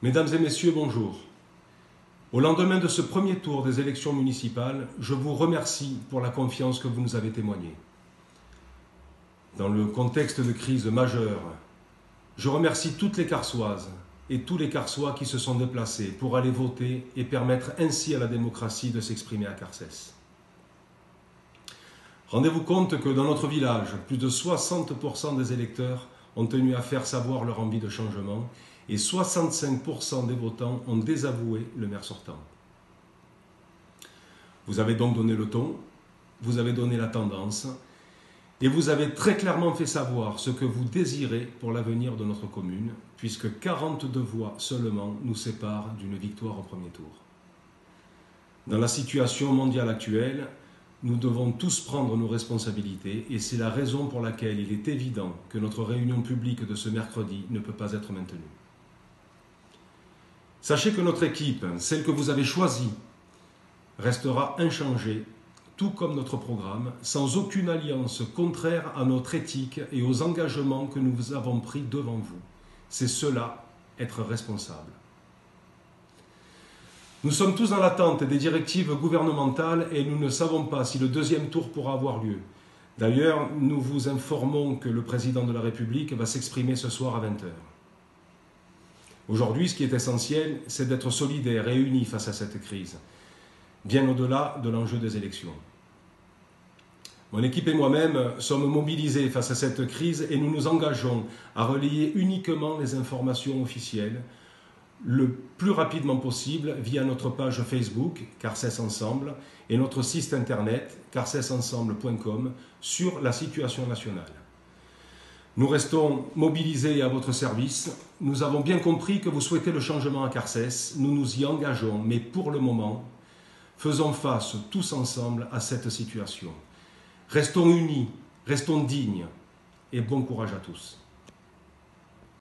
Mesdames et messieurs, bonjour. Au lendemain de ce premier tour des élections municipales, je vous remercie pour la confiance que vous nous avez témoignée. Dans le contexte de crise majeure, je remercie toutes les Carsoises et tous les Carsois qui se sont déplacés pour aller voter et permettre ainsi à la démocratie de s'exprimer à Carcès. Rendez-vous compte que dans notre village, plus de 60% des électeurs ont tenu à faire savoir leur envie de changement et 65% des votants ont désavoué le maire sortant. Vous avez donc donné le ton, vous avez donné la tendance et vous avez très clairement fait savoir ce que vous désirez pour l'avenir de notre commune, puisque 42 voix seulement nous séparent d'une victoire au premier tour. Dans la situation mondiale actuelle, nous devons tous prendre nos responsabilités et c'est la raison pour laquelle il est évident que notre réunion publique de ce mercredi ne peut pas être maintenue. Sachez que notre équipe, celle que vous avez choisie, restera inchangée, tout comme notre programme, sans aucune alliance contraire à notre éthique et aux engagements que nous avons pris devant vous. C'est cela, être responsable. Nous sommes tous dans l'attente des directives gouvernementales et nous ne savons pas si le deuxième tour pourra avoir lieu. D'ailleurs, nous vous informons que le président de la République va s'exprimer ce soir à 20h. Aujourd'hui, ce qui est essentiel, c'est d'être solidaires et unis face à cette crise, bien au-delà de l'enjeu des élections. Mon équipe et moi-même sommes mobilisés face à cette crise et nous nous engageons à relayer uniquement les informations officielles le plus rapidement possible via notre page Facebook Carcès Ensemble et notre site internet carcessensemble.com sur la situation nationale. Nous restons mobilisés à votre service. Nous avons bien compris que vous souhaitez le changement à Carcès. Nous nous y engageons, mais pour le moment, faisons face tous ensemble à cette situation. Restons unis, restons dignes et bon courage à tous.